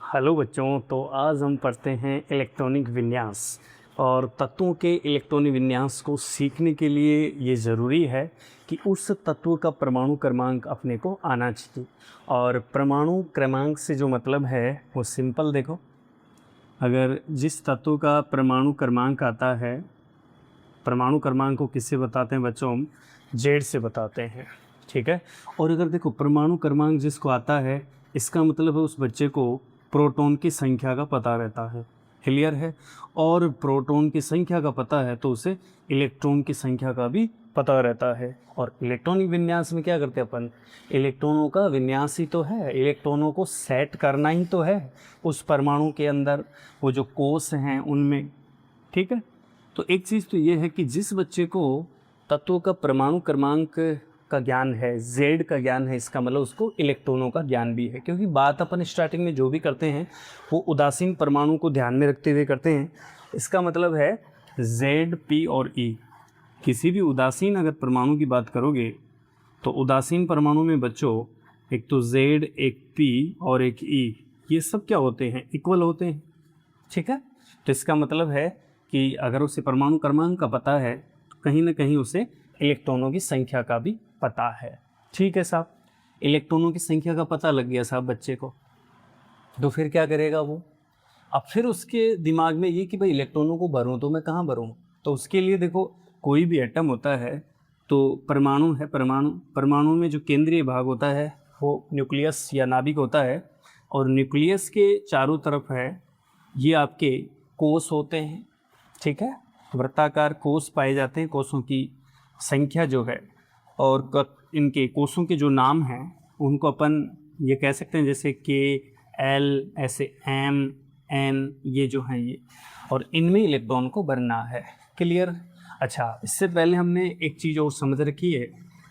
Hello बच्चों, तो आज हम पढ़ते हैं इलेक्ट्रॉनिक विन्यास। और तत्वों के इलेक्ट्रॉनिक विन्यास को सीखने के लिए ये ज़रूरी है कि उस तत्व का परमाणु क्रमांक अपने को आना चाहिए। और परमाणु क्रमांक से जो मतलब है वो सिंपल देखो, अगर जिस तत्व का परमाणु क्रमांक आता है, परमाणु क्रमांक को किससे बताते हैं बच्चों? हम जेड से बताते हैं, ठीक है। और अगर देखो परमाणु क्रमांक जिसको आता है, इसका मतलब है उस बच्चे को प्रोटॉन की संख्या का पता रहता है। क्लियर है? और प्रोटॉन की संख्या का पता है तो उसे इलेक्ट्रॉन की संख्या का भी पता रहता है। और इलेक्ट्रॉनिक विन्यास में क्या करते हैं अपन? इलेक्ट्रॉनों का विन्यास ही तो है, इलेक्ट्रॉनों को सेट करना ही तो है उस परमाणु के अंदर, वो जो कोष हैं उनमें, ठीक है। तो एक चीज़ तो ये है कि जिस बच्चे को तत्वों का परमाणु क्रमांक का ज्ञान है, जेड का ज्ञान है, इसका मतलब उसको इलेक्ट्रॉनों का ज्ञान भी है। क्योंकि बात अपन स्टार्टिंग में जो भी करते हैं वो उदासीन परमाणु को ध्यान में रखते हुए करते हैं। इसका मतलब है जेड, पी और ई। किसी भी उदासीन अगर परमाणु की बात करोगे तो उदासीन परमाणु में बच्चों एक तो जेड, एक पी और एक ई, ये सब क्या होते हैं? इक्वल होते हैं, ठीक है। तो इसका मतलब है कि अगर उसे परमाणु क्रमांक का पता है तो कहीं ना कहीं उसे इलेक्ट्रॉनों की संख्या का भी पता है, ठीक है साहब। इलेक्ट्रॉनों की संख्या का पता लग गया साहब बच्चे को, तो फिर क्या करेगा वो? अब फिर उसके दिमाग में ये कि भाई इलेक्ट्रॉनों को भरूं तो मैं कहाँ भरूं? तो उसके लिए देखो, कोई भी एटम होता है तो परमाणु है, परमाणु में जो केंद्रीय भाग होता है वो न्यूक्लियस या नाभिक होता है। और न्यूक्लियस के चारों तरफ है ये आपके कोष होते हैं, ठीक है। वृत्ताकार कोष पाए जाते हैं, कोषों की संख्या जो है, और इनके कोषों के जो नाम हैं उनको अपन ये कह सकते हैं जैसे के, एल, ऐसे एम, एन, ये जो हैं ये, और इनमें इलेक्ट्रॉन को भरना है। क्लियर? अच्छा, इससे पहले हमने एक चीज़ और समझ रखी है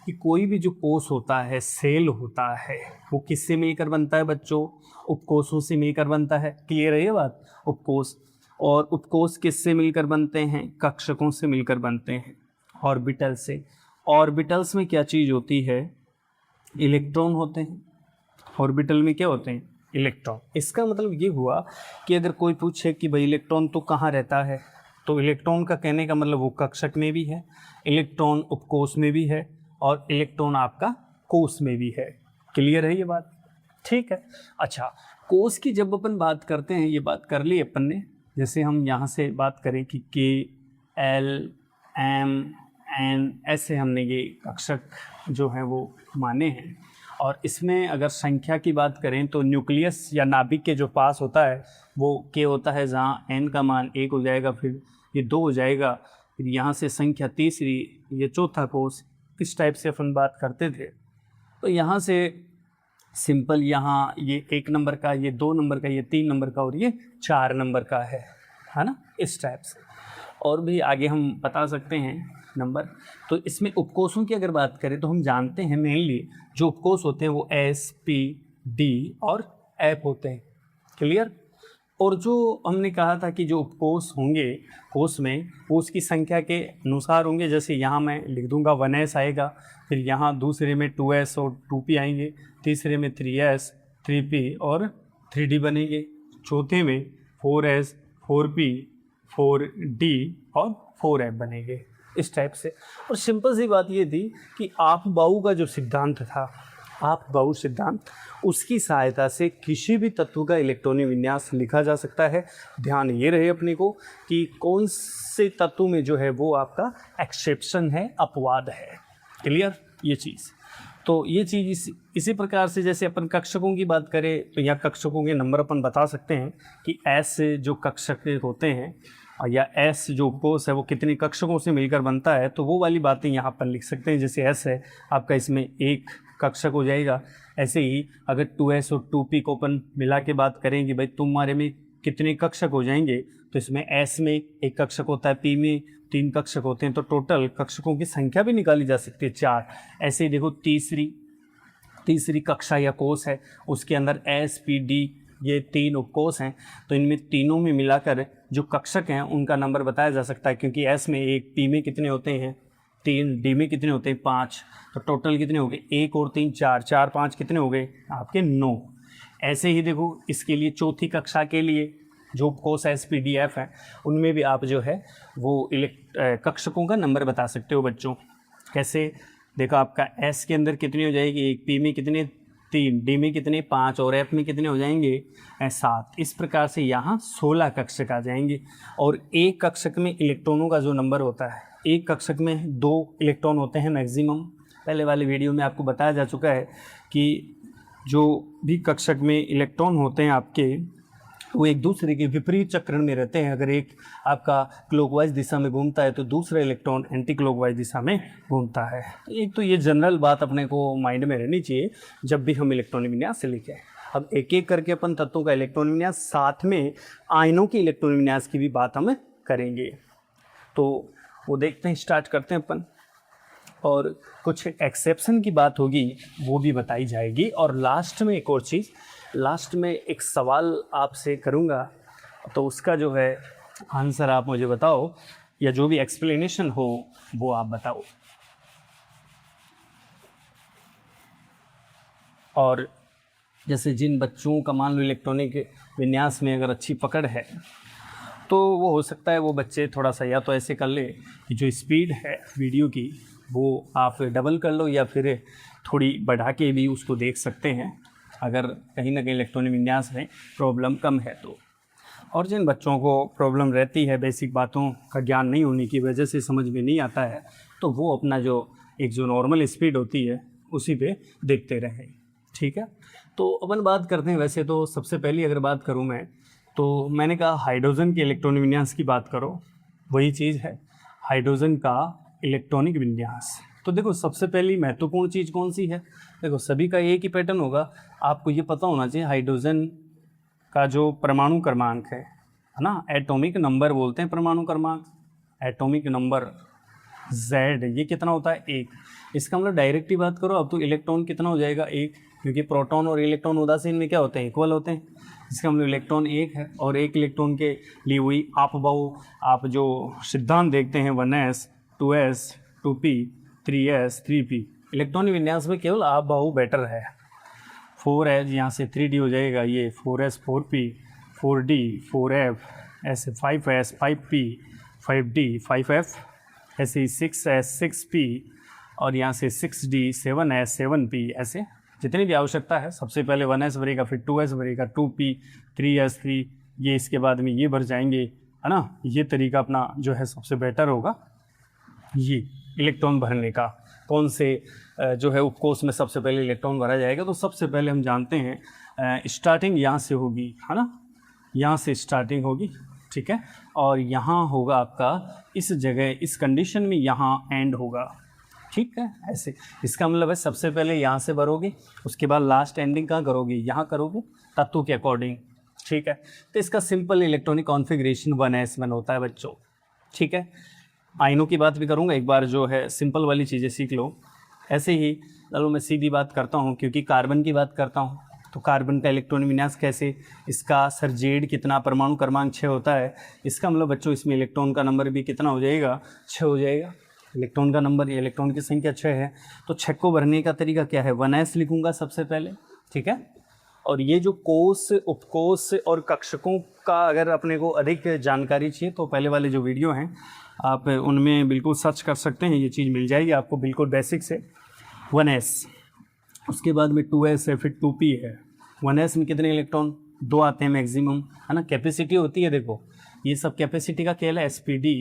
कि कोई भी जो कोष होता है, सेल होता है, वो किससे मिलकर बनता है बच्चों? उपकोषों से मिलकर बनता है। क्लियर है ये बात? उपकोष। और उपकोष किससे मिलकर बनते हैं? कक्षकों से मिलकर बनते हैं, ऑर्बिटल से। ऑर्बिटल्स में क्या चीज़ होती है? इलेक्ट्रॉन होते हैं। ऑर्बिटल में क्या होते हैं? इलेक्ट्रॉन। इसका मतलब ये हुआ कि अगर कोई पूछे कि भाई इलेक्ट्रॉन तो कहाँ रहता है, तो इलेक्ट्रॉन का कहने का मतलब वो कक्षक में भी है, इलेक्ट्रॉन उपकोष में भी है, और इलेक्ट्रॉन आपका कोष में भी है। क्लियर है ये बात? ठीक है। अच्छा, कोष की जब अपन बात करते हैं, ये बात कर ली अपन ने, जैसे हम यहाँ से बात करें कि के, एल, एम, एन, ऐसे हमने ये कक्षक जो है वो माने हैं। और इसमें अगर संख्या की बात करें तो न्यूक्लियस या नाभिक के जो पास होता है वो के होता है, जहाँ एन का मान 1 हो जाएगा, फिर ये 2 हो जाएगा, फिर यहाँ से संख्या तीसरी, ये चौथा कोष। किस टाइप से अपन बात करते थे? तो यहाँ से सिंपल, यहाँ ये 1 नंबर का, ये 2 नंबर का, ये 3 नंबर का, और ये 4 नंबर का है ना, इस टाइप से। और भी आगे हम बता सकते हैं नंबर। तो इसमें उपकोषों की अगर बात करें तो हम जानते हैं मेनली जो उपकोष होते हैं वो एस, पी, डी और एफ होते हैं। क्लियर? और जो हमने कहा था कि जो उपकोष होंगे कोष में, वो उसकी संख्या के अनुसार होंगे। जैसे यहाँ मैं लिख दूंगा 1s आएगा, फिर यहाँ दूसरे में 2s और 2p आएंगे, तीसरे में 3s, 3p और 3d बनेंगे, चौथे में 4s, 4p, 4d और 4f बनेंगे, इस टाइप से। और सिंपल सी बात ये थी कि आप बाऊ का जो सिद्धांत था, आप बाऊ सिद्धांत, उसकी सहायता से किसी भी तत्व का इलेक्ट्रॉनिक विन्यास लिखा जा सकता है। ध्यान ये रहे अपने को कि कौन से तत्व में जो है वो आपका एक्सेप्शन है, अपवाद है। क्लियर? ये चीज़, तो ये चीज़ इसी प्रकार से जैसे अपन कक्षकों की बात करें तो यहाँ कक्षकों के नंबर अपन बता सकते हैं कि एस जो कक्षक होते हैं, या एस जो उपकोष है वो कितने कक्षकों से मिलकर बनता है, तो वो वाली बातें यहाँ पर लिख सकते हैं। जैसे एस है आपका, इसमें 1 कक्षक हो जाएगा। ऐसे ही अगर 2s और 2p को अपन मिला के बात करें कि भाई तुम्हारे में कितने कक्षक हो जाएंगे, तो इसमें s में 1 कक्षक होता है, p में 3 कक्षक होते हैं, तो टोटल कक्षकों की संख्या भी निकाली जा सकती है 4। ऐसे ही देखो तीसरी कक्षा या कोष है, उसके अंदर s, p, d ये 3 उपकोष हैं, तो इनमें तीनों में मिलाकर जो कक्षक हैं उनका नंबर बताया जा सकता है। क्योंकि s में 1, p में कितने होते हैं 3, डी में कितने होते हैं 5, तो टोटल कितने हो गए 1 और 3 4, 4 5 कितने हो गए आपके 9। ऐसे ही देखो इसके लिए चौथी कक्षा के लिए जो कोर्स SPDF है उनमें भी आप जो है वो कक्षकों का नंबर बता सकते हो बच्चों। कैसे देखो आपका S के अंदर कितनी हो जाएगी 1, P में कितने 3, D में कितने 5 और F में कितने हो जाएंगे 7। इस प्रकार से यहाँ 16 कक्षक आ जाएंगे। और एक कक्षक में इलेक्ट्रॉनों का जो नंबर होता है, एक कक्षक में 2 इलेक्ट्रॉन होते हैं मैक्सिमम। पहले वाले वीडियो में आपको बताया जा चुका है कि जो भी कक्षक में इलेक्ट्रॉन होते हैं आपके, वो एक दूसरे के विपरीत चक्रण में रहते हैं। अगर एक आपका क्लॉकवाइज दिशा में घूमता है तो दूसरा इलेक्ट्रॉन एंटी क्लॉकवाइज दिशा में घूमता है। एक तो ये जनरल बात अपने को माइंड में रहनी चाहिए जब भी हम इलेक्ट्रॉनिक विन्यास से लिखें। अब एक एक करके अपन तत्वों का इलेक्ट्रॉनिक विन्यास, साथ में आयनों के इलेक्ट्रॉनिक विन्यास की भी बात हम करेंगे। तो वो देखते हैं, स्टार्ट करते हैं अपन। और कुछ एक्सेप्शन की बात होगी वो भी बताई जाएगी। और लास्ट में एक और चीज़, लास्ट में एक सवाल आपसे करूंगा, तो उसका जो है आंसर आप मुझे बताओ, या जो भी एक्सप्लेनेशन हो वो आप बताओ। और जैसे जिन बच्चों का मान लो इलेक्ट्रॉनिक विन्यास में अगर अच्छी पकड़ है तो वो हो सकता है वो बच्चे थोड़ा सा या तो ऐसे कर ले कि जो स्पीड है वीडियो की वो आप डबल कर लो, या फिर थोड़ी बढ़ा के भी उसको देख सकते हैं अगर कहीं ना कहीं इलेक्ट्रॉनिक विन्यास में प्रॉब्लम कम है तो। और जिन बच्चों को प्रॉब्लम रहती है, बेसिक बातों का ज्ञान नहीं होने की वजह से समझ में नहीं आता है, तो वो अपना जो नॉर्मल स्पीड होती है उसी पे देखते रहें। ठीक है, तो अपन बात करते हैं। वैसे तो सबसे पहली अगर बात करूँ मैं, तो मैंने कहा हाइड्रोजन के इलेक्ट्रॉनिक विन्यास की बात करो, वही चीज़ है हाइड्रोजन का इलेक्ट्रॉनिक विन्यास। तो देखो सबसे पहली महत्वपूर्ण चीज़ कौन सी है, देखो सभी का एक ही पैटर्न होगा। आपको ये पता होना चाहिए हाइड्रोजन का जो परमाणु क्रमांक है ना, एटॉमिक नंबर बोलते हैं परमाणु क्रमांक, एटॉमिक नंबर Z, ये कितना होता है 1। इसका मतलब डायरेक्ट ही बात करो अब तो इलेक्ट्रॉन कितना हो जाएगा 1, क्योंकि प्रोटॉन और इलेक्ट्रॉन उदासीन में क्या होते हैं, इक्वल होते हैं। इसका मतलब इलेक्ट्रॉन 1 है, और एक इलेक्ट्रॉन के लिए वही आप जो सिद्धांत देखते हैं 1s 2s 2p 3s 3p। Electronic विन्यास में केवल आप बहु बेटर है। 4s यहाँ से 3d हो जाएगा, ये 4s 4p 4d 4f, ऐसे 5s 5p 5d 5f, ऐसे ही 6s 6p, और यहाँ से 6d 7s 7p, ऐसे जितनी भी आवश्यकता है। सबसे पहले 1s भरेगा, फिर 2s भरेगा, 2p 3s 3, ये इसके बाद में ये भर जाएंगे, है ना। ये तरीका अपना जो है सबसे बेटर होगा ये इलेक्ट्रॉन भरने का। कौन से जो है उपकोष में सबसे पहले इलेक्ट्रॉन भरा जाएगा, तो सबसे पहले हम जानते हैं स्टार्टिंग यहाँ से होगी, है ना, यहाँ से स्टार्टिंग होगी, ठीक है। और यहाँ होगा आपका इस जगह, इस कंडीशन में यहाँ एंड होगा, ठीक है। ऐसे इसका मतलब है सबसे पहले यहाँ से भरोगे, उसके बाद लास्ट एंडिंग कहाँ करोगे, यहाँ करोगे तत्व के अकॉर्डिंग, ठीक है। तो इसका सिंपल इलेक्ट्रॉनिक कॉन्फ़िगरेशन 1s1 होता है बच्चों, ठीक है। आयनों की बात भी करूँगा, एक बार जो है सिंपल वाली चीज़ें सीख लो। ऐसे ही चलो मैं सीधी बात करता हूँ, क्योंकि कार्बन की बात करता हूँ, तो कार्बन का इलेक्ट्रॉनिक विन्यास कैसे, इसका सर जेड कितना, परमाणु क्रमांक 6 होता है। इसका मतलब बच्चों इसमें इलेक्ट्रॉन का नंबर भी कितना हो जाएगा, 6 हो जाएगा। इलेक्ट्रॉन का नंबर, इलेक्ट्रॉन की संख्या 6 है, तो 6 को भरने का तरीका क्या है, 1s लिखूँगा सबसे पहले, ठीक है। और ये जो कोष, उपकोष और कक्षकों का अगर अपने को अधिक जानकारी चाहिए तो पहले वाले जो वीडियो हैं आप उनमें बिल्कुल सर्च कर सकते हैं, ये चीज़ मिल जाएगी आपको बिल्कुल बेसिक से। 1s, उसके बाद में 2s है, फिर 2p है। 1s में कितने इलेक्ट्रॉन, 2 आते हैं मैक्सिमम, है ना। कैपेसिटी होती है, देखो ये सब कैपेसिटी का खेल है, SPD।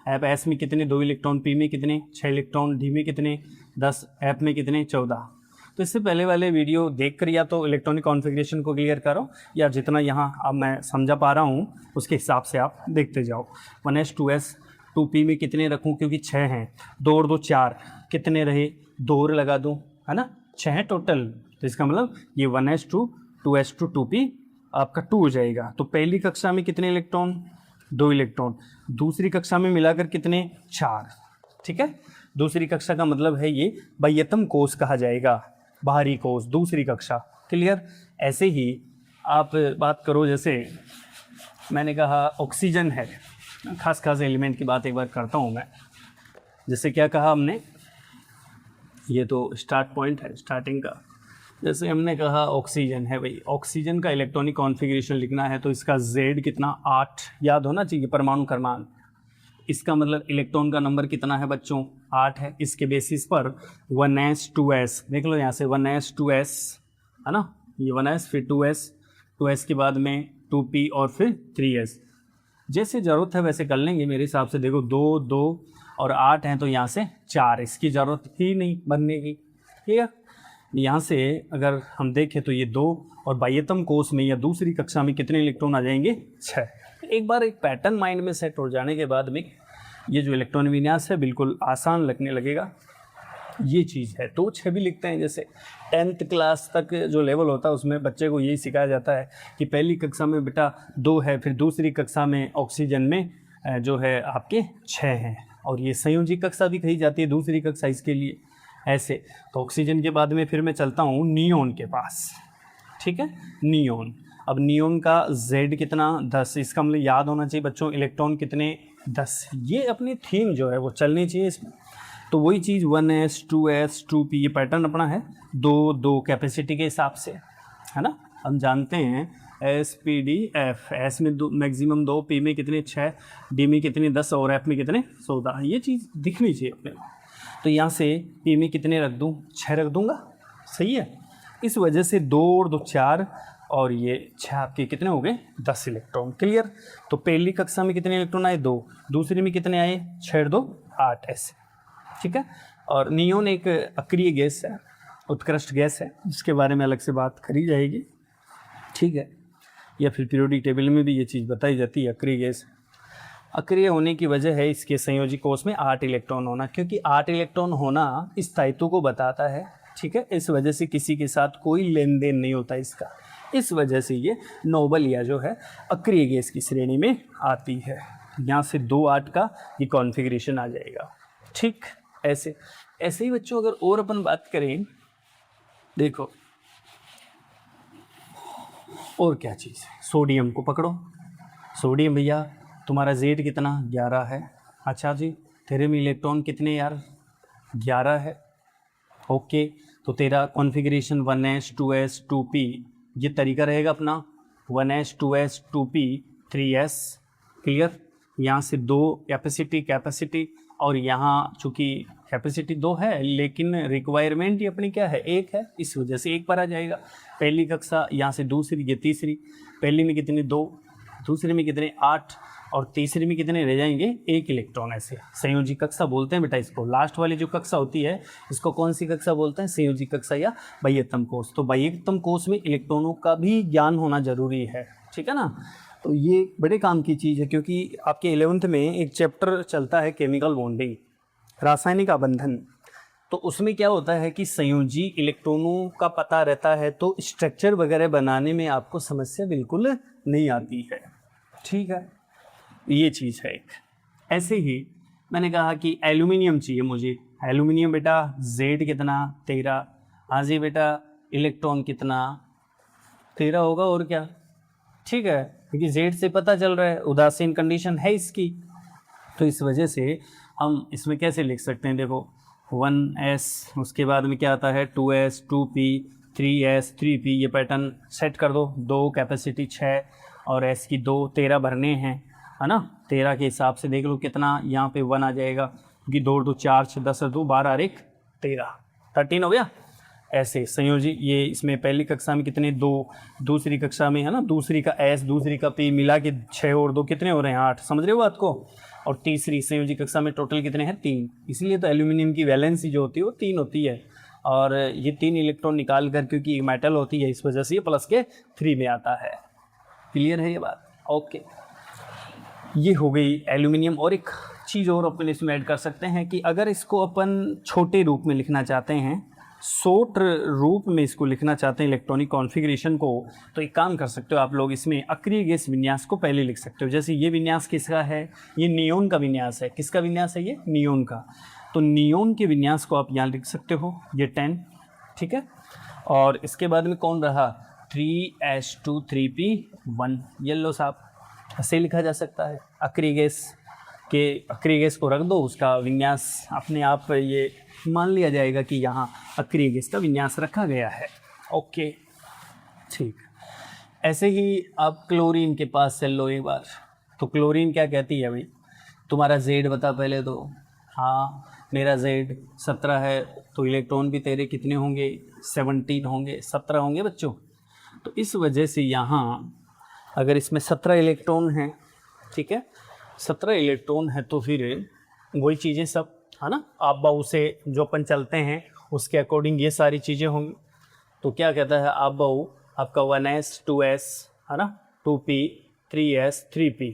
ऐप S में कितने, 2 इलेक्ट्रॉन, P में कितने 6 इलेक्ट्रॉन, D में कितने 10, ऐप में कितने 14। तो इससे पहले वाले वीडियो देख कर या तो इलेक्ट्रॉनिक कॉन्फ़िगरेशन को क्लियर करो, या जितना यहाँ अब मैं समझा पा रहा हूँ उसके हिसाब से आप देखते जाओ। 1s 2s 2p में कितने रखूँ, क्योंकि 6 हैं, 2 और 2 4, कितने रहे, 2 और लगा दूँ, है ना, 6 हैं टोटल। तो इसका मतलब ये 1s 2s 2p आपका 2 हो जाएगा। तो पहली कक्षा में कितने इलेक्ट्रॉन, 2 इलेक्ट्रॉन, दूसरी कक्षा में मिलाकर कितने 4, ठीक है। दूसरी कक्षा का मतलब है ये बाह्यतम कोष कहा जाएगा, बाहरी कोष, दूसरी कक्षा, क्लियर। ऐसे ही आप बात करो, जैसे मैंने कहा ऑक्सीजन है, खास एलिमेंट की बात एक बार करता हूँ मैं। जैसे क्या कहा हमने, ये तो स्टार्ट पॉइंट है स्टार्टिंग का, जैसे हमने कहा ऑक्सीजन है भाई, ऑक्सीजन का इलेक्ट्रॉनिक कॉन्फ़िगरेशन लिखना है तो इसका Z कितना 8 याद होना चाहिए परमाणु क्रमांक। इसका मतलब इलेक्ट्रॉन का नंबर कितना है बच्चों 8 है। इसके बेसिस पर 1s 2s देख लो यहाँ से 1s 2s है ना, ये 1s फिर 2s के बाद में 2p और फिर 3s। जैसे ज़रूरत है वैसे कर लेंगे मेरे हिसाब से। देखो 2 2 और 8 हैं तो यहाँ से 4, इसकी ज़रूरत ही नहीं बनने की। ठीक है, यहाँ से अगर हम देखें तो ये 2 और बाह्यतम कोष में या दूसरी कक्षा में कितने इलेक्ट्रॉन आ जाएंगे 6। एक बार एक पैटर्न माइंड में सेट हो जाने के बाद में ये जो इलेक्ट्रॉन विन्यास है बिल्कुल आसान लगने लगेगा। ये चीज़ है तो 6 भी लिखते हैं। जैसे 10th क्लास तक जो लेवल होता है उसमें बच्चे को यही सिखाया जाता है कि पहली कक्षा में बेटा 2 है, फिर दूसरी कक्षा में ऑक्सीजन में जो है आपके 6 हैं, और ये संयोजी कक्षा भी कही जाती है दूसरी कक्षा इसके लिए ऐसे। तो ऑक्सीजन के बाद में फिर मैं चलता हूँ नियोन के पास। ठीक है, नियोन। अब नियोन का Z कितना 10, इसका मतलब याद होना चाहिए बच्चों इलेक्ट्रॉन कितने 10। ये अपनी थीम जो है वो चलनी चाहिए इसमें। तो वही चीज़ 1s 2s 2p ये पैटर्न अपना है 2 2 कैपेसिटी के हिसाब से है ना। हम जानते हैं S P D F, S में 2 मैक्सिमम 2, P में कितने 6, D में कितने 10 और F में कितने 14। ये चीज़ दिखनी चाहिए अपने। तो यहाँ से P में कितने रख दूँ 6 रख दूँगा, सही है। इस वजह से 2 और 2 4 और ये 6 आपके कितने हो गए 10 इलेक्ट्रॉन। क्लियर। तो पहली कक्षा में कितने इलेक्ट्रॉन आए 2, दूसरी में कितने आए 6 2 8 ऐसे। ठीक है। और नियोन एक अक्रिय गैस है, उत्कृष्ट गैस है, जिसके बारे में अलग से बात करी जाएगी। ठीक है, या फिर पीरियोडिक टेबल में भी ये चीज़ बताई जाती है अक्रिय गैस। अक्रिय होने की वजह है इसके संयोजी कोष में 8 इलेक्ट्रॉन होना, क्योंकि 8 इलेक्ट्रॉन होना स्थायित्व को बताता है। ठीक है, इस वजह से किसी के साथ कोई लेन देन नहीं होता इसका। इस वजह से ये नोबल या जो है अक्रिय गैस की श्रेणी में आती है। यहाँ से 2 8 का ये कॉन्फ़िगरेशन आ जाएगा। ठीक, ऐसे ही बच्चों अगर और अपन बात करें, देखो और क्या चीज़ है, सोडियम को पकड़ो। सोडियम भैया तुम्हारा Z कितना 11 है। अच्छा जी, तेरे में इलेक्ट्रॉन कितने यार 11 है। ओके, तो तेरा कॉन्फ़िगरेशन 1s 2s 2p ये तरीका रहेगा अपना 1s 2s 2p 3s। Clear. यहाँ से 2 कैपेसिटी और यहाँ चूँकि कैपेसिटी 2 है लेकिन रिक्वायरमेंट ही अपनी क्या है 1 है, इस वजह से 1 पर आ जाएगा। पहली कक्षा यहाँ से दूसरी ये तीसरी, पहली में कितने 2, दूसरे में कितने 8 और तीसरे में कितने रह जाएंगे 1 इलेक्ट्रॉन। ऐसे संयोजी कक्षा बोलते हैं बेटा इसको। लास्ट वाली जो कक्षा होती है इसको कौन सी कक्षा बोलते हैं, संयोजी कक्षा या बाह्यतम कोष। तो बाह्यतम कोष में इलेक्ट्रॉनों का भी ज्ञान होना जरूरी है। ठीक है ना। तो ये बड़े काम की चीज़ है, क्योंकि आपके 11th में एक चैप्टर चलता है केमिकल बॉन्डिंग, रासायनिक आबंधन। तो उसमें क्या होता है कि संयोजी इलेक्ट्रॉनों का पता रहता है तो स्ट्रक्चर वगैरह बनाने में आपको समस्या बिल्कुल नहीं आती है। ठीक है, ये चीज़ है एक। ऐसे ही मैंने कहा कि एल्यूमिनियम चाहिए मुझे। एल्यूमिनियम बेटा Z कितना 13। हाँ जी बेटा, इलेक्ट्रॉन कितना 13 होगा और क्या। ठीक है, क्योंकि Z से पता चल रहा है उदासीन कंडीशन है इसकी। तो इस वजह से हम इसमें कैसे लिख सकते हैं, देखो 1s उसके बाद में क्या आता है 2s 2p 3s 3p ये पैटर्न सेट कर दो। 2 कैपेसिटी 6 और s की 2 13 भरने हैं है ना। 13 के हिसाब से देख लो कितना यहाँ पे 1 आ जाएगा, क्योंकि 2 2 4 6 10 2 12 और 1 13 13 हो गया। ऐसे संयोजी ये इसमें पहली कक्षा में कितने 2, दूसरी कक्षा में है ना दूसरी का S दूसरी का P मिला के 6 और 2 कितने हो रहे हैं 8। समझ रहे हो बात को। और तीसरी संयोजी कक्षा में टोटल कितने हैं 3। इसलिए तो एल्यूमिनियम की वैलेंसी जो होती है वो 3 होती है, और ये 3 इलेक्ट्रॉन निकाल कर, क्योंकि मेटल होती है इस वजह से ये प्लस के 3 में आता है। क्लियर है ये बात। ओके, ये हो गई एल्यूमिनियम। और एक चीज़ और अपन इसमें ऐड कर सकते हैं कि अगर इसको अपन छोटे रूप में लिखना चाहते हैं, शॉर्ट रूप में इसको लिखना चाहते हैं इलेक्ट्रॉनिक कॉन्फ़िगरेशन को, तो एक काम कर सकते हो आप लोग, इसमें अक्रिय गैस विन्यास को पहले लिख सकते हो। जैसे ये विन्यास किसका है, ये नियोन का विन्यास है। किसका विन्यास है ये, नियोन का। तो नियोन के विन्यास को आप यहाँ लिख सकते हो, ये 10। ठीक है, और इसके बाद में कौन रहा 3s2 3p1 येलो साहब, ऐसे लिखा जा सकता है। अक्रिय गैस को रख दो, उसका विन्यास अपने आप ये मान लिया जाएगा कि यहाँ अक्रिय गैस का विन्यास रखा गया है। ओके ठीक। ऐसे ही आप क्लोरीन के पास चल लो एक बार। तो क्लोरीन क्या कहती है भाई, तुम्हारा जेड बता पहले तो। हाँ मेरा जेड 17 है, तो इलेक्ट्रॉन भी तेरे कितने होंगे, 17 होंगे, 17 होंगे बच्चों। तो इस वजह से यहाँ अगर इसमें 17 इलेक्ट्रॉन हैं, ठीक है, 17 इलेक्ट्रॉन है, तो फिर वही चीज़ें सब है ना, आप बाऊ से जो अपन चलते हैं उसके अकॉर्डिंग ये सारी चीज़ें होंगी। तो क्या कहता है आप बाऊ, आपका 1s 2s है ना, 2p 3s 3p,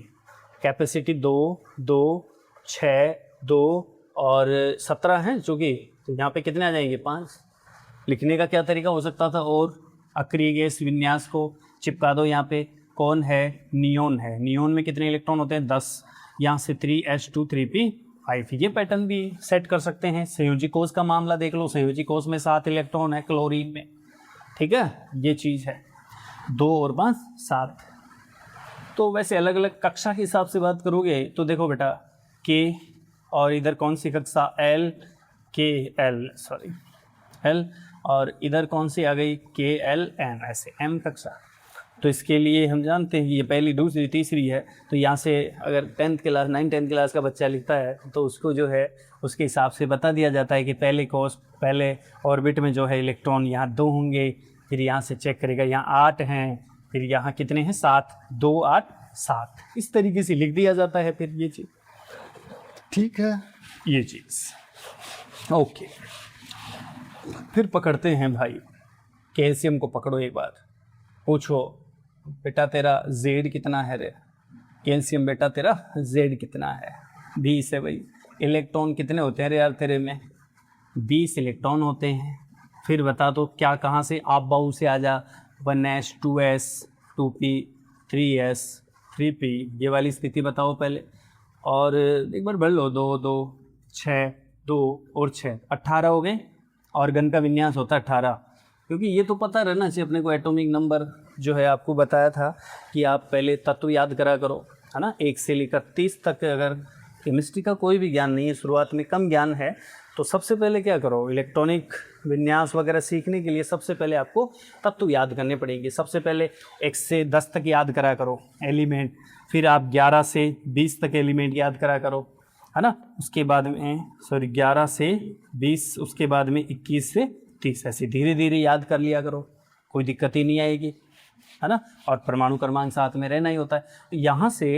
कैपेसिटी 2 2 6 2 और 17 हैं चूँकि, तो यहाँ पे कितने आ जाएंगे 5। लिखने का क्या तरीका हो सकता था, और अक्रिय गैस विन्यास को चिपका दो यहाँ पे। कौन है, नियोन है, नियोन में कितने इलेक्ट्रॉन होते हैं 10, यहाँ से 3s2 3p5। ये पैटर्न भी सेट कर सकते हैं। संयोजी कोष का मामला देख लो, संयोजी कोष में 7 इलेक्ट्रॉन है क्लोरीन में, ठीक है, ये चीज़ है 2 और 5 7। तो वैसे अलग अलग कक्षा के हिसाब से बात करोगे तो देखो बेटा के, और इधर कौन सी कक्षा एल के एल सॉरी एल, और इधर कौन सी आ गई के एल एन, ऐसे एम कक्षा। तो इसके लिए हम जानते हैं कि ये पहली दूसरी तीसरी है। तो यहाँ से अगर 10th क्लास 9-10 क्लास का बच्चा लिखता है तो उसको जो है उसके हिसाब से बता दिया जाता है कि पहले कोष पहले ऑर्बिट में जो है इलेक्ट्रॉन यहाँ 2 होंगे, फिर यहाँ से चेक करेगा यहाँ 8 हैं, फिर यहाँ कितने हैं 7, 2 8 7, इस तरीके से लिख दिया जाता है। फिर ये चीज़ ठीक है, ये चीज़ ओके। फिर पकड़ते हैं भाई कैल्शियम को, पकड़ो एक बार, पूछो बेटा तेरा जेड कितना है रे, कैल्शियम बेटा तेरा जेड कितना है, 20 है भाई। इलेक्ट्रॉन कितने होते हैं रे यार तेरे में, 20 इलेक्ट्रॉन होते हैं। फिर बता दो क्या कहाँ से, आप बाऊ से आ जा, 1s 2s 2p 3s 3p, ये वाली स्थिति बताओ पहले। और एक बार बढ़ लो, 2 2 6 2 और 6 18 हो गए। ऑर्गन का विन्यास होता है 18, क्योंकि ये तो पता रहना चाहिए अपने को। एटॉमिक नंबर जो है आपको बताया था कि आप पहले तत्व याद करा करो, है ना, 1 से लेकर 30 तक। अगर केमिस्ट्री का कोई भी ज्ञान नहीं है, शुरुआत में कम ज्ञान है, तो सबसे पहले क्या करो, इलेक्ट्रॉनिक विन्यास वगैरह सीखने के लिए सबसे पहले आपको तत्व याद करने पड़ेंगे। सबसे पहले 1 से 10 तक याद करा करो एलिमेंट, फिर आप 11 से 20 तक एलिमेंट याद करा करो, है ना, उसके बाद में 11 से 20, उसके बाद में 21 से 30, ऐसे धीरे धीरे याद कर लिया करो, कोई दिक्कत ही नहीं आएगी, है ना। और परमाणु क्रमांक साथ में रहना ही होता है। तो यहाँ से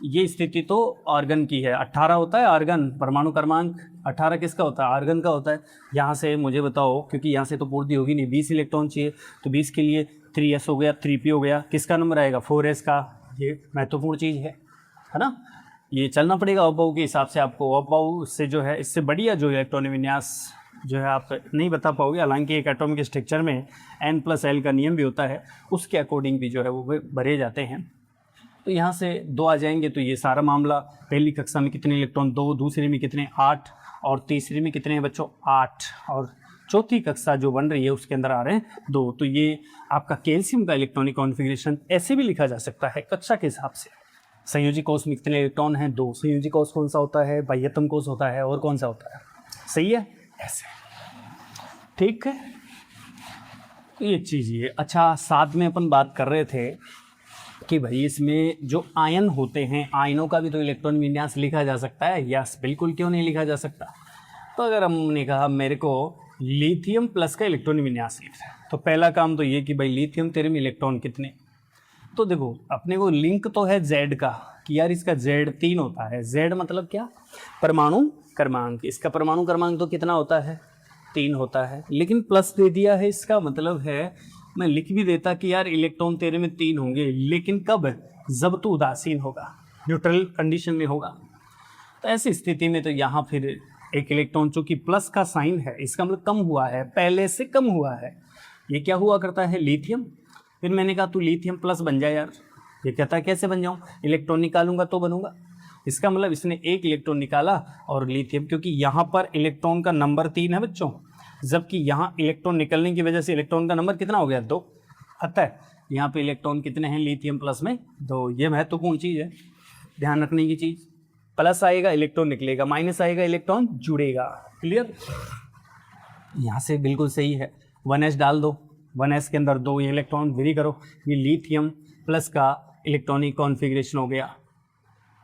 ये स्थिति तो ऑर्गन की है, 18 होता है ऑर्गन, परमाणु क्रमांक 18 किसका होता है, ऑर्गन का होता है। यहाँ से मुझे बताओ, क्योंकि यहाँ से तो पूर्ति होगी नहीं, 20 इलेक्ट्रॉन चाहिए, तो 20 के लिए 3s हो गया, 3p हो गया, किसका नंबर आएगा 4s का, ये महत्वपूर्ण चीज़ है ना। ये चलना पड़ेगा ऑबाऊ के हिसाब से आपको। ऑबाऊ से जो है, इससे बढ़िया जो इलेक्ट्रॉनिक विन्यास जो है आप नहीं बता पाओगे। हालांकि एक एटॉमिक स्ट्रक्चर में n+l का नियम भी होता है, उसके अकॉर्डिंग भी जो है वो भरे जाते हैं। तो यहाँ से 2 आ जाएंगे, तो ये सारा मामला पहली कक्षा में कितने इलेक्ट्रॉन 2, दूसरे में कितने 8, और तीसरे में कितने हैं बच्चों 8, और चौथी कक्षा जो बन रही है उसके अंदर आ रहे हैं 2। तो ये आपका कैल्शियम का इलेक्ट्रॉनिक कॉन्फ़िगरेशन ऐसे भी लिखा जा सकता है कक्षा के हिसाब से। संयोजी कोष में कितने इलेक्ट्रॉन हैं 2, संयोजी कोष कौन सा होता है, बाह्यतम कोष होता है, और कौन सा होता है, सही है, ऐसे ठीक है। तो ये चीज़ ये अच्छा, साथ में अपन बात कर रहे थे कि भाई इसमें जो आयन होते हैं, आयनों का भी तो इलेक्ट्रॉन विन्यास लिखा जा सकता है। यस बिल्कुल, क्यों नहीं लिखा जा सकता। तो अगर हमने कहा मेरे को लिथियम प्लस का इलेक्ट्रॉन विन्यास लिखना है, तो पहला काम तो ये कि भाई लिथियम तेरे में इलेक्ट्रॉन कितने। तो देखो अपने को लिंक तो है Z का, कि यार इसका Z 3 होता है। Z मतलब क्या, परमाणु क्रमांक। इसका परमाणु क्रमांक तो कितना होता है 3 होता है, लेकिन प्लस दे दिया है। इसका मतलब है मैं लिख भी देता कि यार इलेक्ट्रॉन तेरे में 3 होंगे, लेकिन कब, जब तो उदासीन होगा, न्यूट्रल कंडीशन में होगा। तो ऐसी स्थिति में तो यहाँ फिर एक इलेक्ट्रॉन चूंकि प्लस का साइन है, इसका मतलब कम हुआ है, पहले से कम हुआ है। ये क्या हुआ करता है, लिथियम। फिर मैंने कहा तू लिथियम प्लस बन जाए यार। ये कहता है कैसे बन जाऊँ, इलेक्ट्रॉन निकालूंगा तो बनूंगा। इसका मतलब इसने एक इलेक्ट्रॉन निकाला और लिथियम, क्योंकि यहाँ पर इलेक्ट्रॉन का नंबर 3 है बच्चों, जबकि यहाँ इलेक्ट्रॉन निकलने की वजह से इलेक्ट्रॉन का नंबर कितना हो गया 2। अतः यहाँ पे इलेक्ट्रॉन कितने हैं लिथियम प्लस में 2। ये महत्वपूर्ण चीज़ है, ध्यान रखने की चीज़। प्लस आएगा इलेक्ट्रॉन निकलेगा, माइनस आएगा इलेक्ट्रॉन जुड़ेगा। क्लियर, यहाँ से बिल्कुल सही है। 1s डाल दो, 1s के अंदर 2 इलेक्ट्रॉन, वेरी करो, ये लिथियम प्लस का इलेक्ट्रॉनिक कॉन्फ़िगरेशन हो गया।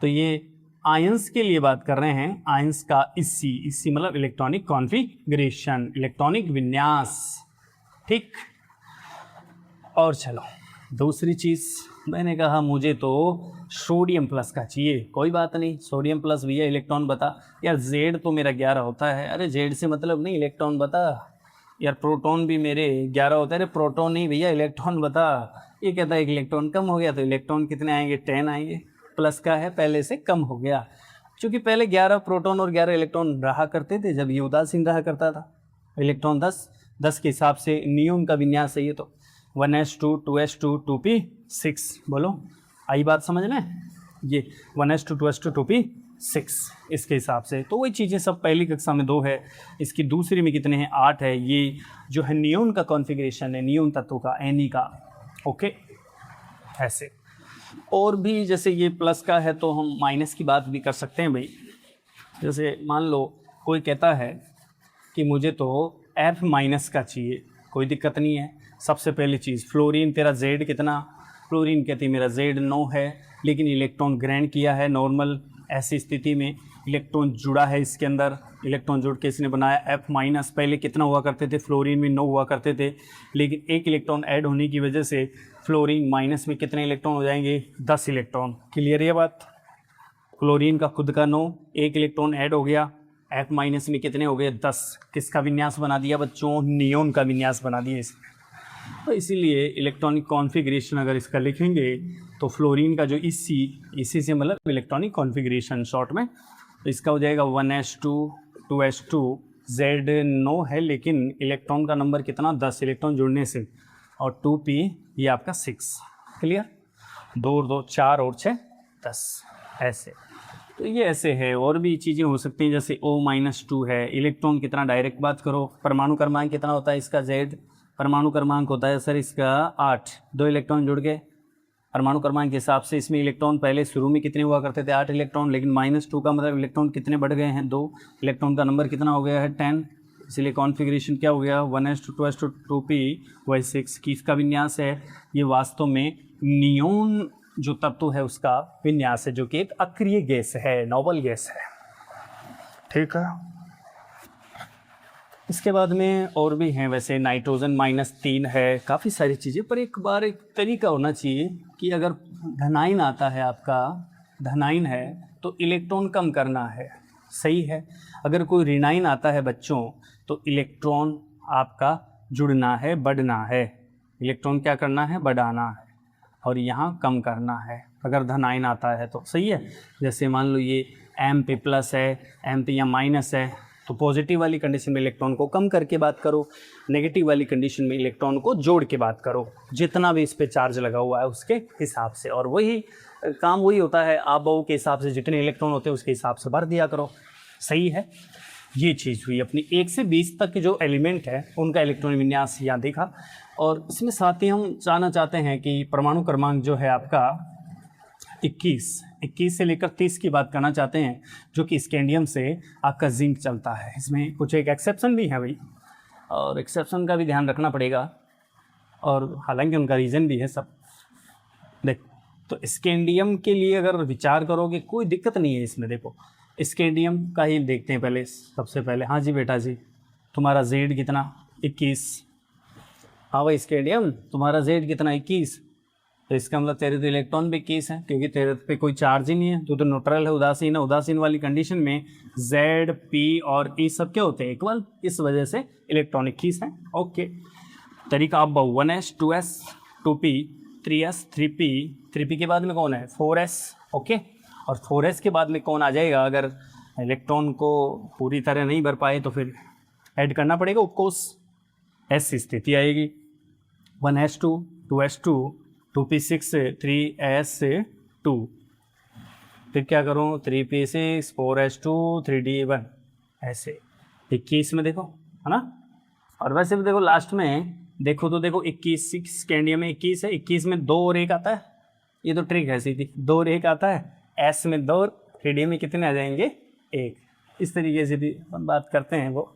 तो ये आयंस के लिए बात कर रहे हैं, आयंस का इसी मतलब इलेक्ट्रॉनिक कॉन्फ़िगरेशन, इलेक्ट्रॉनिक विन्यास, ठीक। और चलो दूसरी चीज़, मैंने कहा मुझे तो सोडियम प्लस का चाहिए, कोई बात नहीं, सोडियम प्लस भैया इलेक्ट्रॉन बता। यार जेड तो मेरा 11 होता है, अरे जेड से मतलब नहीं, इलेक्ट्रॉन बता। यार प्रोटॉन भी मेरे 11 होता है, अरे प्रोटॉन नहीं भैया इलेक्ट्रॉन बता। ये कहता है एक इलेक्ट्रॉन कम हो गया, तो इलेक्ट्रॉन कितने आएंगे, 10 आएंगे, प्लस का है पहले से कम हो गया, क्योंकि पहले 11 प्रोटॉन और 11 इलेक्ट्रॉन रहा करते थे जब ये उदासीन रहा करता था। इलेक्ट्रॉन 10 के हिसाब से नियोन का विन्यास है ये, तो 1s2 2s2 2p6, बोलो आई बात समझ लें, ये 1s2 2s2 2p6 इसके हिसाब से। तो वही चीज़ें सब पहली कक्षा में 2 है, इसकी दूसरी में कितने हैं, 8 है। ये जो है नियोन का कॉन्फ़िगरेशन है, नियोन तत्व का, Ne का, ओके। ऐसे और भी, जैसे ये प्लस का है तो हम माइनस की बात भी कर सकते हैं भाई। जैसे मान लो कोई कहता है कि मुझे तो F माइनस का चाहिए, कोई दिक्कत नहीं है। सबसे पहली चीज़, फ्लोरीन तेरा Z कितना, फ्लोरीन कहती मेरा Z 9 है, लेकिन इलेक्ट्रॉन ग्रहण किया है नॉर्मल, ऐसी स्थिति में इलेक्ट्रॉन जुड़ा है इसके अंदर, इलेक्ट्रॉन जुड़ के इसने बनाया F माइनस। पहले कितना हुआ करते थे, फ्लोरीन में 9 हुआ करते थे, लेकिन एक इलेक्ट्रॉन ऐड होने की वजह से फ्लोरीन माइनस में कितने इलेक्ट्रॉन हो जाएंगे, 10 इलेक्ट्रॉन। क्लियर है ये बात, क्लोरीन का खुद का 9, एक इलेक्ट्रॉन ऐड हो गया, F माइनस में कितने हो गए, 10। किसका विन्यास बना दिया बच्चों, नियोन का विन्यास बना दिया इसने। तो इसीलिए इलेक्ट्रॉनिक कॉन्फ़िगरेशन अगर इसका लिखेंगे तो फ्लोरीन का जो इसी से मतलब इलेक्ट्रॉनिक कॉन्फ़िगरेशन शॉर्ट में, तो इसका हो जाएगा 1s2 2s2, Z 9 है लेकिन इलेक्ट्रॉन का नंबर कितना, 10 इलेक्ट्रॉन जुड़ने से, और 2p ये आपका 6। क्लियर, 2 और 2 4 और 6 10, ऐसे। तो ये ऐसे है, और भी चीज़ें हो सकती हैं, जैसे O-2 है, इलेक्ट्रॉन कितना, डायरेक्ट बात करो, परमाणु क्रमांक कितना होता है इसका, Z परमाणु क्रमांक होता है सर इसका 8, 2 इलेक्ट्रॉन जुड़ गए, परमाणु क्रमांक के हिसाब से इसमें इलेक्ट्रॉन पहले शुरू में कितने हुआ करते थे, 8 इलेक्ट्रॉन, लेकिन -2 का मतलब इलेक्ट्रॉन कितने बढ़ गए हैं, 2 इलेक्ट्रॉन का नंबर कितना हो गया है, 10, इसलिए कॉन्फ़िगरेशन क्या हो गया, 1s2 2s2 2p वही 6 की इसका विन्यास है। ये वास्तव में नियोन जो तत्व है उसका विन्यास है, जो कि एक अक्रिय गैस है, नोबल गैस है, ठीक है। इसके बाद में और भी हैं, वैसे नाइट्रोजन -3 है, काफ़ी सारी चीज़ें, पर एक बार एक तरीका होना चाहिए कि अगर धनाइन आता है आपका, धनाइन है तो इलेक्ट्रॉन कम करना है, सही है। अगर कोई ऋणाइन आता है बच्चों तो इलेक्ट्रॉन आपका जुड़ना है, बढ़ना है, इलेक्ट्रॉन क्या करना है, बढ़ाना है, और यहाँ कम करना है अगर धनाइन आता है तो, सही है। जैसे मान लो ये Mp प्लस है, Mp या माइनस है, तो पॉजिटिव वाली कंडीशन में इलेक्ट्रॉन को कम करके बात करो, नेगेटिव वाली कंडीशन में इलेक्ट्रॉन को जोड़ के बात करो, जितना भी इस पे चार्ज लगा हुआ है उसके हिसाब से। और वही काम वही होता है, आबो के हिसाब से जितने इलेक्ट्रॉन होते हैं उसके हिसाब से भर दिया करो, सही है। ये चीज़ हुई अपनी 1 से 20 तक के जो एलिमेंट है उनका इलेक्ट्रॉन विन्यास यहाँ देखा। और इसमें साथ ही हम जानना चाहते हैं कि परमाणु क्रमांक जो है आपका 21 से लेकर 30 की बात करना चाहते हैं, जो कि स्कैंडियम से आपका जिंक चलता है। इसमें कुछ एक एक्सेप्शन भी है भाई, और एक्सेप्शन का भी ध्यान रखना पड़ेगा, और हालांकि उनका रीज़न भी है सब। देख, तो स्कैंडियम के लिए अगर विचार करोगे कोई दिक्कत नहीं है इसमें। देखो स्कैंडियम का ही देखते हैं पहले, सबसे पहले। हाँ जी बेटा जी, तुम्हारा Z कितना, 21। हाँ भाई स्कैंडियम तुम्हारा Z कितना, 21। तो इसका मतलब तेरे तो इलेक्ट्रॉन भी 21 है, क्योंकि तेरे पे कोई चार्ज ही नहीं है, तो न्यूट्रल है, उदासीन है। उदासीन वाली कंडीशन में Z, P और E सब क्या होते हैं, इक्वल, इस वजह से इलेक्ट्रॉन 21 है। ओके, तरीका अब 1s 2s 2p 3s 3p 3p के बाद में कौन है, 4s। ओके, और 4s के बाद में कौन आ जाएगा, अगर इलेक्ट्रॉन को पूरी तरह नहीं भर पाए तो फिर ऐड करना पड़ेगा, ऑफकोर्स ऐसी स्थिति आएगी। 1s2 2s2 2p6 3s2, फिर क्या करूँ, 3p6 4s2 3d1, ऐसे 21 में देखो, है ना। और वैसे भी देखो लास्ट में देखो तो देखो 21 स्कैंडियम में 21 है, 21 में 2 और 1 आता है, ये तो ट्रिक है सीधी, 2 और 1 आता है, S में 2, 3D में कितने आ जाएंगे, 1। इस तरीके से भी अपन बात करते हैं वो,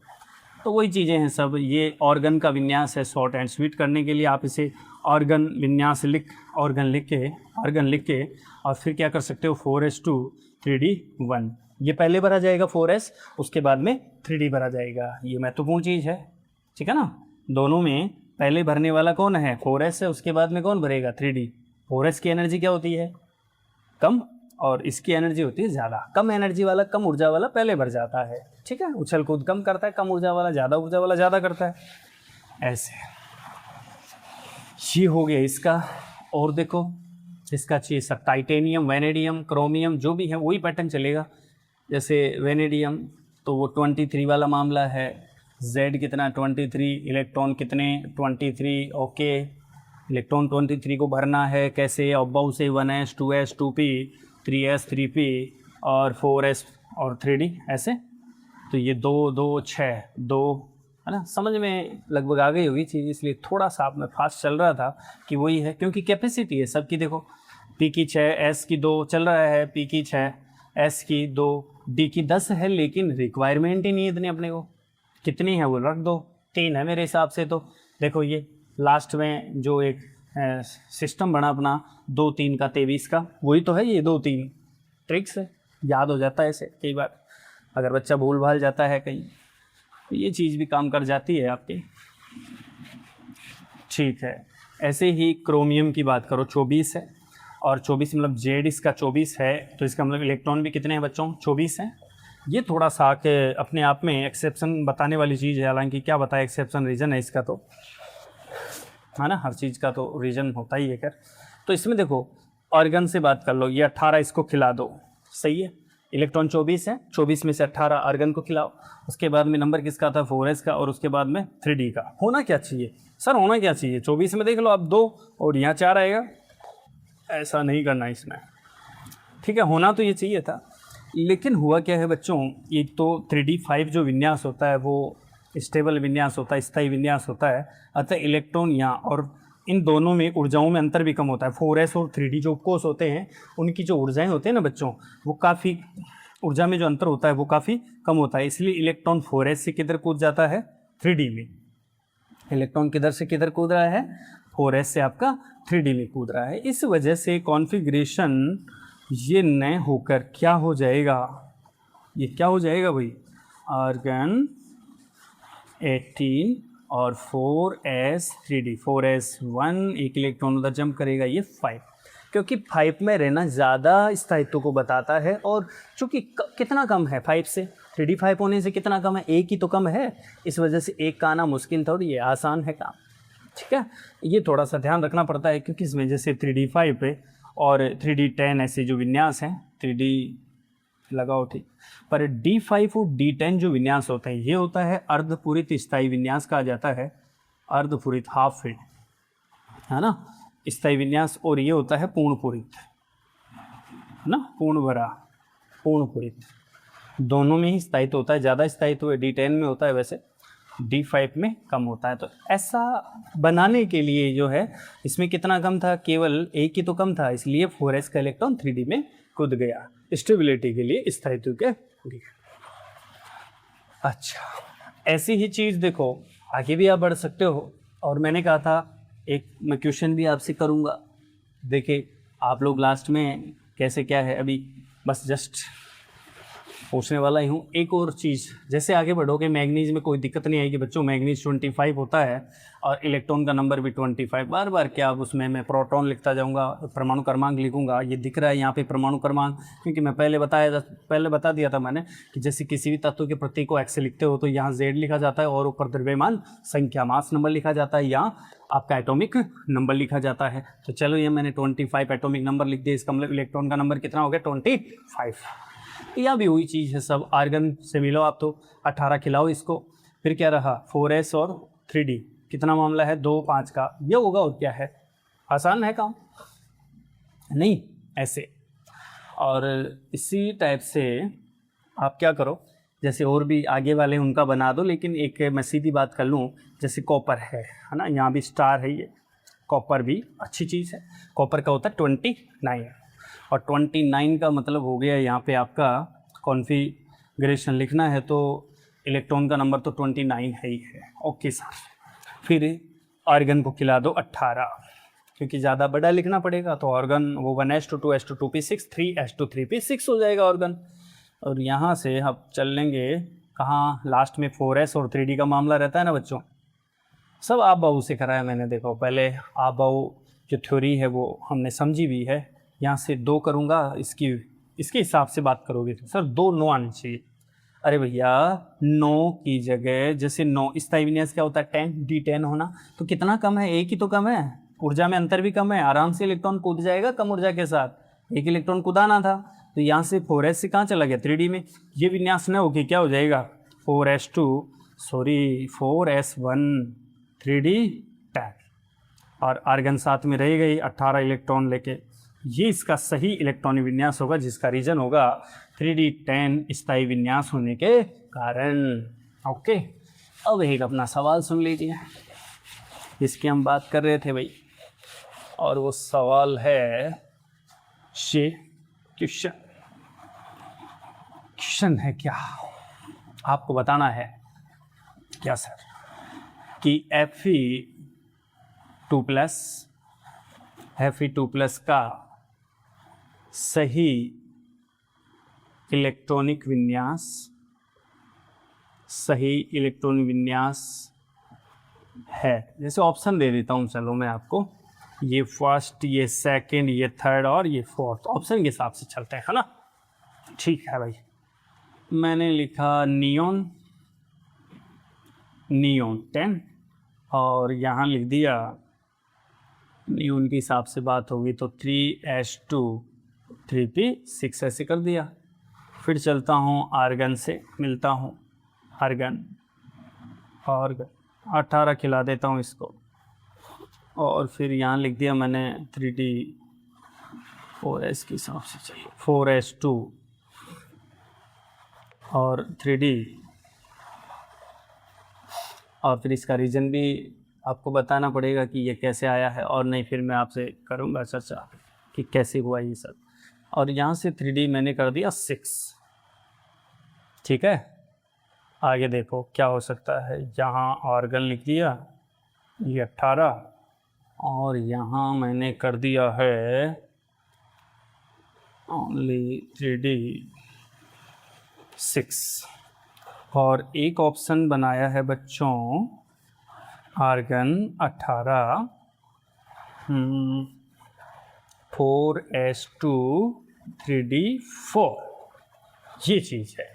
तो वही चीज़ें हैं सब। ये ऑर्गन का विन्यास है, शॉर्ट एंड स्वीट करने के लिए आप इसे ऑर्गन विन्यास ऑर्गन लिख के और फिर क्या कर सकते हो 4s2 3d1, ये पहले भरा जाएगा 4s, उसके बाद में 3d भरा जाएगा। ये महत्वपूर्ण चीज़ है, ठीक है ना। दोनों में पहले भरने वाला कौन है 4s है, उसके बाद में कौन भरेगा 3d। 4s की एनर्जी क्या होती है कम, और इसकी एनर्जी होती है ज़्यादा। कम एनर्जी वाला, कम ऊर्जा वाला पहले भर जाता है, ठीक है। उछल कूद कम करता है, कम ऊर्जा वाला ज़्यादा करता है, ऐसे। ये हो गया इसका। और देखो इसका चाहिए सब, टाइटेनियम, वैनेडियम, क्रोमियम जो भी है वही पैटर्न चलेगा। जैसे वैनेडियम तो वो 23 वाला मामला है, Z कितना 23, इलेक्ट्रॉन कितने 23, ओके। इलेक्ट्रॉन 23 को भरना है कैसे, अब्बव से 1s 2s 2p 3s 3p और 4s और 3d ऐसे। तो ये 2 2 6 2 है ना, समझ में लगभग आ गई होगी चीज़, इसलिए थोड़ा सा आप में फास्ट चल रहा था कि वही है, क्योंकि कैपेसिटी है सबकी। देखो p की 6, s की 2 चल रहा है, p की 6, s की 2, d की 10 है, लेकिन रिक्वायरमेंट ही नहीं है इतनी अपने को। कितनी है वो रख दो, 3 है मेरे हिसाब से। तो देखो ये लास्ट में जो एक सिस्टम बना अपना 2 3 का 23 का, वही तो है ये 2 3। ट्रिक्स है, याद हो जाता है ऐसे कई बार, अगर बच्चा भूल भाल जाता है कहीं तो ये चीज़ भी काम कर जाती है आपकी, ठीक है। ऐसे ही क्रोमियम की बात करो 24 है, और 24 मतलब जेड इसका 24 है, तो इसका मतलब इलेक्ट्रॉन भी कितने हैं बच्चों 24 हैं। ये थोड़ा सा के अपने आप में एक्सेप्शन बताने वाली चीज़ है, हालांकि क्या बताए एक्सेप्शन रीज़न है इसका, तो है ना, हर चीज़ का तो रीज़न होता ही है। खैर तो इसमें देखो ऑर्गन से बात कर लो, ये 18 इसको खिला दो, सही है। इलेक्ट्रॉन 24 है, 24 में से 18 आर्गन को खिलाओ। उसके बाद में नंबर किसका था 4s का, और उसके बाद में 3d का। होना क्या चाहिए सर, होना क्या चाहिए 24 में देख लो आप 2 और यहाँ 4 आएगा, ऐसा नहीं करना इसमें, ठीक है। होना तो ये चाहिए था, लेकिन हुआ क्या है बच्चों, ये तो 3d5 जो विन्यास होता है वो स्टेबल विन्यास होता है, स्थायी विन्यास होता है। अतः इलेक्ट्रॉन यहाँ और इन दोनों में ऊर्जाओं में अंतर भी कम होता है। 4s और 3d जो कोष होते हैं उनकी जो ऊर्जाएं होती हैं ना बच्चों, वो काफ़ी ऊर्जा में जो अंतर होता है वो काफ़ी कम होता है। इसलिए इलेक्ट्रॉन 4s से किधर कूद जाता है 3d में। इलेक्ट्रॉन किधर से किधर कूद रहा है 4s से आपका 3d में कूद रहा है। इस वजह से कॉन्फ़िगरेशन ये नए होकर क्या हो जाएगा, ये क्या हो जाएगा भाई, आर्गन 18 और 4s 3d, 4s1 एक इलेक्ट्रॉन उधर जंप करेगा, ये 5, क्योंकि 5 में रहना ज़्यादा स्थायित्व को बताता है। और चूँकि कितना कम है 5 से, 3d 5 होने से कितना कम है, एक ही तो कम है, इस वजह से एक का आना मुश्किल थोड़ी है, आसान है काम, ठीक है। ये थोड़ा सा ध्यान रखना पड़ता है, क्योंकि इसमें जैसे 3d 5 पे और 3d 10 ऐसे जो विन्यास हैं, 3d लगाओ ठीक, पर D5 और D10 जो विन्यास होता है ये होता है अर्धपूरित स्थायी विन्यास कहा जाता है, अर्धपूरित हाफ फिल्ड, है ना, स्थायी विन्यास। और ये होता है पूर्णपूरित, है ना, पूर्ण भरा, पूर्णपूरित, दोनों में ही स्थायित्व होता है। ज़्यादा स्थायित्व D10 में होता है, वैसे D5 में कम होता है। तो ऐसा बनाने के लिए जो है इसमें कितना कम था, केवल एक ही तो कम था, इसलिए 4s का इलेक्ट्रॉन 3d में कूद गया स्टेबिलिटी के लिए, स्थायित्व के लिए। अच्छा, ऐसी ही चीज़ देखो आगे भी आप बढ़ सकते हो। और मैंने कहा था एक मैं क्वेश्चन भी आपसे करूँगा, देखिए आप लोग लास्ट में कैसे क्या है, अभी बस जस्ट पूछने वाला ही हूँ। एक और चीज़, जैसे आगे बढ़ोगे मैग्नीज में कोई दिक्कत नहीं आएगी बच्चों, मैग्नीज 25 होता है और इलेक्ट्रॉन का नंबर भी 25। बार बार क्या अब उसमें मैं प्रोटॉन लिखता जाऊँगा, परमाणु क्रमांक लिखूँगा, ये दिख रहा है यहाँ पे परमाणु क्रमांक, क्योंकि मैं पहले बता दिया था मैंने कि जैसे किसी भी तत्व के प्रतीक को X से लिखते हो तो यहाँ Z लिखा जाता है और ऊपर द्रव्यमान संख्या मास नंबर लिखा जाता है, यहाँ आपका एटॉमिक नंबर लिखा जाता है। तो चलो ये मैंने 25 एटॉमिक नंबर लिख दिया, इसका मतलब इलेक्ट्रॉन का नंबर कितना हो गया 25। यह भी वही चीज़ है, सब आर्गन से मिलो आप, तो 18 खिलाओ इसको, फिर क्या रहा 4s और 3d, कितना मामला है 2 5 का, ये होगा और क्या है, आसान है काम नहीं ऐसे। और इसी टाइप से आप क्या करो, जैसे और भी आगे वाले उनका बना दो, लेकिन एक मैं सीधी बात कर लूँ, जैसे कॉपर है ना, यहाँ भी स्टार है, ये कॉपर भी अच्छी चीज़ है। कॉपर का होता है 29 और 29 का मतलब हो गया यहाँ पे आपका कॉन्फ़िगरेशन लिखना है तो इलेक्ट्रॉन का नंबर तो 29 है ही है। Okay sir. फिर आर्गन को खिला दो 18, क्योंकि ज़्यादा बड़ा लिखना पड़ेगा तो ऑर्गन वो 1s2 2s2 2p6 3s2 3p6 हो जाएगा ऑर्गन। और यहाँ से अब चल लेंगे कहाँ, लास्ट में 4s और 3d का मामला रहता है ना बच्चों, सब आप बाबू से कराया मैंने। देखो पहले आप बाबू जो थ्योरी है वो हमने समझी भी है। यहाँ से 2 करूँगा, इसके हिसाब से बात करोगे सर 2 9 आने चाहिए। अरे भैया 9 की जगह जैसे 9 स्थायी विन्यास क्या होता है 10 d10 होना, तो कितना कम है, एक ही तो कम है, ऊर्जा में अंतर भी कम है, आराम से इलेक्ट्रॉन कूद जाएगा कम ऊर्जा के साथ, एक इलेक्ट्रॉन कूदाना था। तो यहाँ से 4s से कहाँ चला गया 3d में, ये विन्यास न होके क्या हो जाएगा 4s1 3d 10 और आर्गन साथ में रह गई 18 इलेक्ट्रॉन लेके। ये इसका सही इलेक्ट्रॉनिक विन्यास होगा, जिसका रीजन होगा 3d 10 स्थायी विन्यास होने के कारण। ओके, अब एक अपना सवाल सुन लीजिए जिसकी हम बात कर रहे थे भाई, और वो सवाल है ये क्वेश्चन है क्या, आपको बताना है क्या सर कि Fe2+ का सही इलेक्ट्रॉनिक विन्यास है। जैसे ऑप्शन दे देता हूँ, चलो मैं आपको, ये फर्स्ट, ये सेकंड, ये थर्ड और ये फोर्थ, ऑप्शन के हिसाब से चलते हैं, है ना। ठीक है भाई, मैंने लिखा नियॉन 10 और यहाँ लिख दिया नियॉन के हिसाब से बात होगी तो 3s2 3p6 ऐसे कर दिया। फिर चलता हूँ आर्गन से, मिलता हूँ आर्गन 18 खिला देता हूँ इसको, और फिर यहाँ लिख दिया मैंने 3d 4s के हिसाब से चाहिए 4s2 और 3d, और फिर इसका रीज़न भी आपको बताना पड़ेगा कि ये कैसे आया है, और नहीं फिर मैं आपसे करूँगा चर्चा कि कैसे हुआ ये सब। और यहाँ से 3d मैंने कर दिया 6, ठीक है। आगे देखो क्या हो सकता है, यहाँ ऑर्गन लिख दिया ये 18 और यहाँ मैंने कर दिया है ओनली 3d 6, और एक ऑप्शन बनाया है बच्चों आर्गन 18 4s2 3d 4, ये चीज़ है।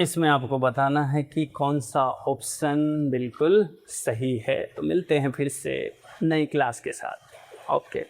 इसमें आपको बताना है कि कौन सा ऑप्शन बिल्कुल सही है। तो मिलते हैं फिर से नई क्लास के साथ। ओके।